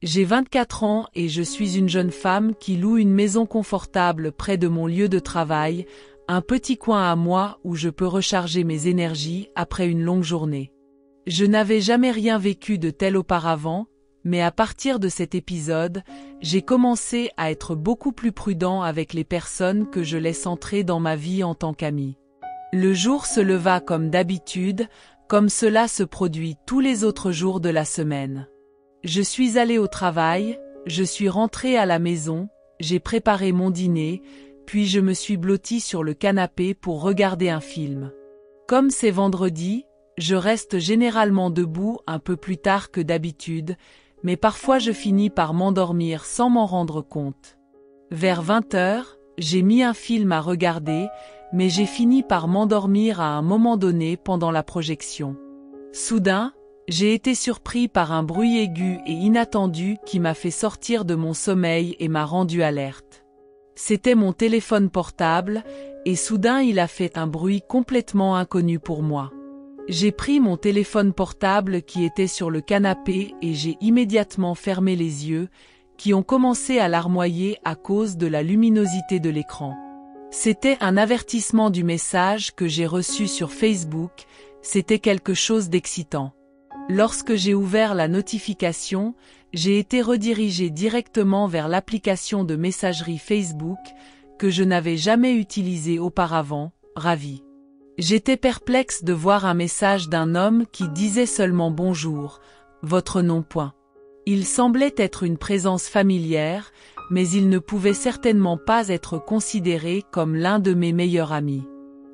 J'ai 24 ans et je suis une jeune femme qui loue une maison confortable près de mon lieu de travail, un petit coin à moi où je peux recharger mes énergies après une longue journée. Je n'avais jamais rien vécu de tel auparavant, mais à partir de cet épisode, j'ai commencé à être beaucoup plus prudent avec les personnes que je laisse entrer dans ma vie en tant qu'amie. Le jour se leva comme d'habitude, comme cela se produit tous les autres jours de la semaine. Je suis allée au travail, je suis rentrée à la maison, j'ai préparé mon dîner, puis je me suis blottie sur le canapé pour regarder un film. Comme c'est vendredi, je reste généralement debout un peu plus tard que d'habitude, mais parfois je finis par m'endormir sans m'en rendre compte. Vers 20 heures, j'ai mis un film à regarder, mais j'ai fini par m'endormir à un moment donné pendant la projection. Soudain, j'ai été surpris par un bruit aigu et inattendu qui m'a fait sortir de mon sommeil et m'a rendu alerte. C'était mon téléphone portable, et soudain il a fait un bruit complètement inconnu pour moi. J'ai pris mon téléphone portable qui était sur le canapé et j'ai immédiatement fermé les yeux, qui ont commencé à larmoyer à cause de la luminosité de l'écran. C'était un avertissement du message que j'ai reçu sur Facebook, c'était quelque chose d'excitant. Lorsque j'ai ouvert la notification, j'ai été redirigé directement vers l'application de messagerie Facebook, que je n'avais jamais utilisée auparavant, Ravi. J'étais perplexe de voir un message d'un homme qui disait seulement bonjour, votre nom point. Il semblait être une présence familière, mais il ne pouvait certainement pas être considéré comme l'un de mes meilleurs amis.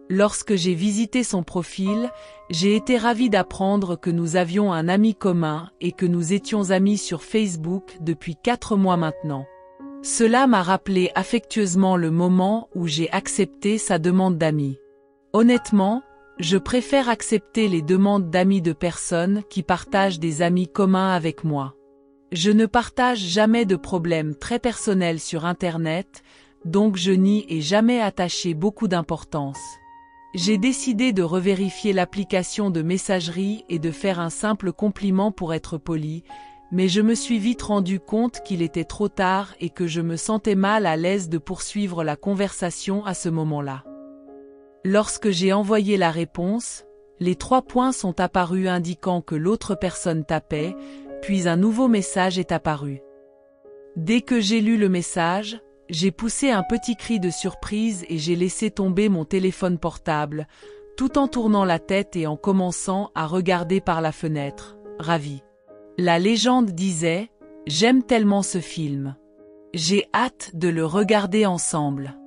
Lorsque j'ai visité son profil, j'ai été ravie d'apprendre que nous avions un ami commun et que nous étions amis sur Facebook depuis 4 mois maintenant. Cela m'a rappelé affectueusement le moment où j'ai accepté sa demande d'amis. Honnêtement, je préfère accepter les demandes d'amis de personnes qui partagent des amis communs avec moi. Je ne partage jamais de problèmes très personnels sur Internet, donc je n'y ai jamais attaché beaucoup d'importance. J'ai décidé de revérifier l'application de messagerie et de faire un simple compliment pour être poli, mais je me suis vite rendu compte qu'il était trop tard et que je me sentais mal à l'aise de poursuivre la conversation à ce moment-là. Lorsque j'ai envoyé la réponse, les 3 points sont apparus indiquant que l'autre personne tapait, puis un nouveau message est apparu. Dès que j'ai lu le message, j'ai poussé un petit cri de surprise et j'ai laissé tomber mon téléphone portable, tout en tournant la tête et en commençant à regarder par la fenêtre, ravi. La légende disait « J'aime tellement ce film. J'ai hâte de le regarder ensemble. »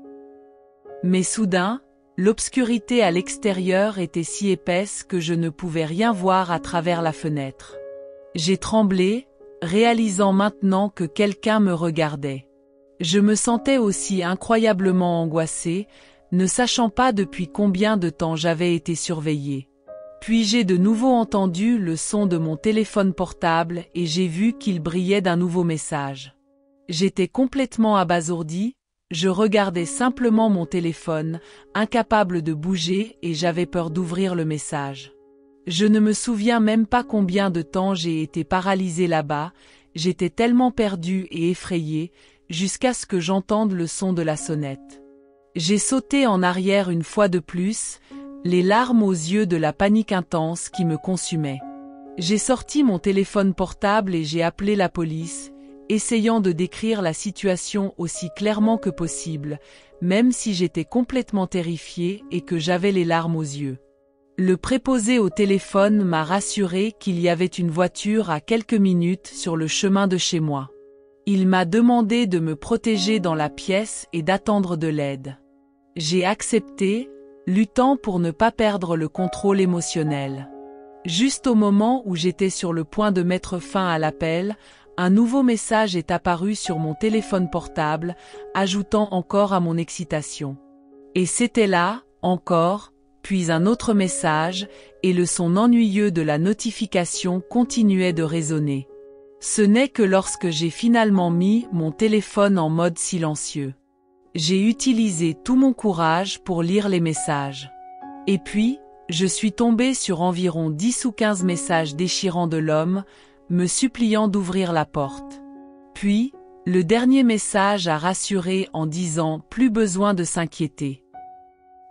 Mais soudain, l'obscurité à l'extérieur était si épaisse que je ne pouvais rien voir à travers la fenêtre. J'ai tremblé, réalisant maintenant que quelqu'un me regardait. Je me sentais aussi incroyablement angoissée, ne sachant pas depuis combien de temps j'avais été surveillée. Puis j'ai de nouveau entendu le son de mon téléphone portable et j'ai vu qu'il brillait d'un nouveau message. J'étais complètement abasourdie, je regardais simplement mon téléphone, incapable de bouger et j'avais peur d'ouvrir le message. Je ne me souviens même pas combien de temps j'ai été paralysée là-bas, j'étais tellement perdue et effrayée, jusqu'à ce que j'entende le son de la sonnette. J'ai sauté en arrière une fois de plus, les larmes aux yeux de la panique intense qui me consumait. J'ai sorti mon téléphone portable et j'ai appelé la police, essayant de décrire la situation aussi clairement que possible, même si j'étais complètement terrifiée et que j'avais les larmes aux yeux. Le préposé au téléphone m'a rassuré qu'il y avait une voiture à quelques minutes sur le chemin de chez moi. Il m'a demandé de me protéger dans la pièce et d'attendre de l'aide. J'ai accepté, luttant pour ne pas perdre le contrôle émotionnel. Juste au moment où j'étais sur le point de mettre fin à l'appel, un nouveau message est apparu sur mon téléphone portable, ajoutant encore à mon excitation. Et c'était là, encore, puis un autre message, et le son ennuyeux de la notification continuait de résonner. Ce n'est que lorsque j'ai finalement mis mon téléphone en mode silencieux. J'ai utilisé tout mon courage pour lire les messages. Et puis, je suis tombée sur environ 10 ou 15 messages déchirants de l'homme, me suppliant d'ouvrir la porte. Puis, le dernier message a rassuré en disant « Plus besoin de s'inquiéter ».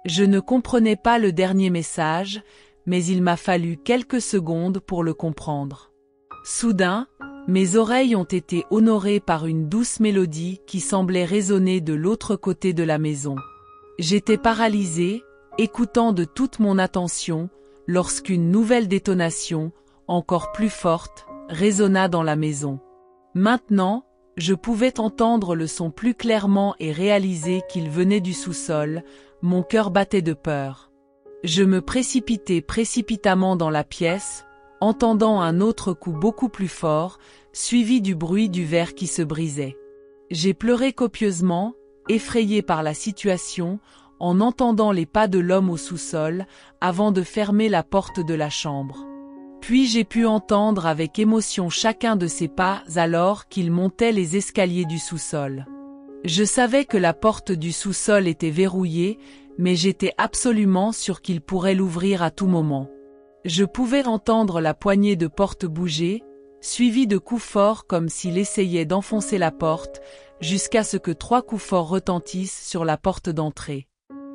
Je ne comprenais pas le dernier message, mais il m'a fallu quelques secondes pour le comprendre. Soudain, mes oreilles ont été honorées par une douce mélodie qui semblait résonner de l'autre côté de la maison. J'étais paralysée, écoutant de toute mon attention, lorsqu'une nouvelle détonation, encore plus forte, résonna dans la maison. Maintenant, je pouvais entendre le son plus clairement et réaliser qu'il venait du sous-sol. Mon cœur battait de peur. Je me précipitai précipitamment dans la pièce, entendant un autre coup beaucoup plus fort, suivi du bruit du verre qui se brisait. J'ai pleuré copieusement, effrayé par la situation, en entendant les pas de l'homme au sous-sol, avant de fermer la porte de la chambre. Puis j'ai pu entendre avec émotion chacun de ses pas alors qu'il montait les escaliers du sous-sol. Je savais que la porte du sous-sol était verrouillée, mais j'étais absolument sûr qu'il pourrait l'ouvrir à tout moment. Je pouvais entendre la poignée de porte bouger, suivie de coups forts comme s'il essayait d'enfoncer la porte, jusqu'à ce que 3 coups forts retentissent sur la porte d'entrée.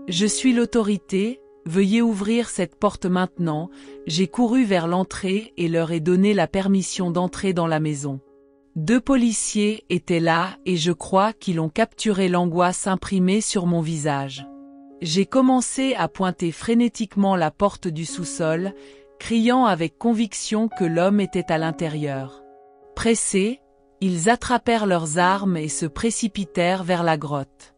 Je suis l'autorité, veuillez ouvrir cette porte maintenant. J'ai couru vers l'entrée et leur ai donné la permission d'entrer dans la maison. 2 policiers étaient là et je crois qu'ils ont capturé l'angoisse imprimée sur mon visage. J'ai commencé à pointer frénétiquement la porte du sous-sol, criant avec conviction que l'homme était à l'intérieur. Pressés, ils attrapèrent leurs armes et se précipitèrent vers la grotte.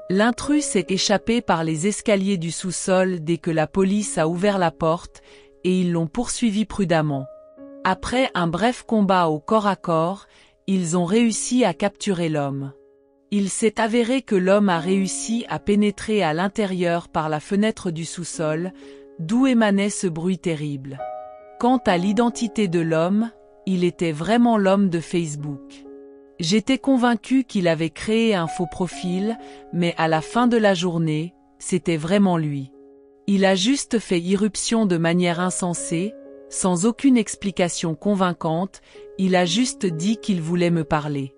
L'intrus s'est échappé par les escaliers du sous-sol dès que la police a ouvert la porte, et ils l'ont poursuivi prudemment. Après un bref combat au corps à corps, ils ont réussi à capturer l'homme. Il s'est avéré que l'homme a réussi à pénétrer à l'intérieur par la fenêtre du sous-sol, d'où émanait ce bruit terrible. Quant à l'identité de l'homme, il était vraiment l'homme de Facebook. J'étais convaincue qu'il avait créé un faux profil, mais à la fin de la journée, c'était vraiment lui. Il a juste fait irruption de manière insensée, sans aucune explication convaincante, il a juste dit qu'il voulait me parler.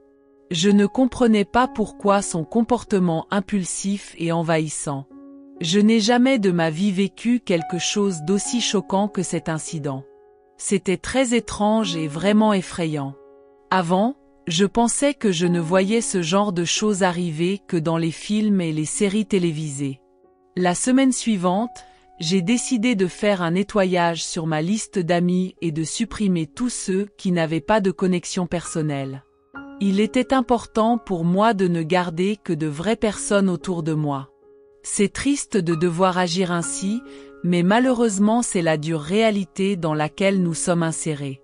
Je ne comprenais pas pourquoi son comportement impulsif et envahissant. Je n'ai jamais de ma vie vécu quelque chose d'aussi choquant que cet incident. C'était très étrange et vraiment effrayant. Avant, je pensais que je ne voyais ce genre de choses arriver que dans les films et les séries télévisées. La semaine suivante, j'ai décidé de faire un nettoyage sur ma liste d'amis et de supprimer tous ceux qui n'avaient pas de connexion personnelle. Il était important pour moi de ne garder que de vraies personnes autour de moi. C'est triste de devoir agir ainsi, mais malheureusement c'est la dure réalité dans laquelle nous sommes insérés.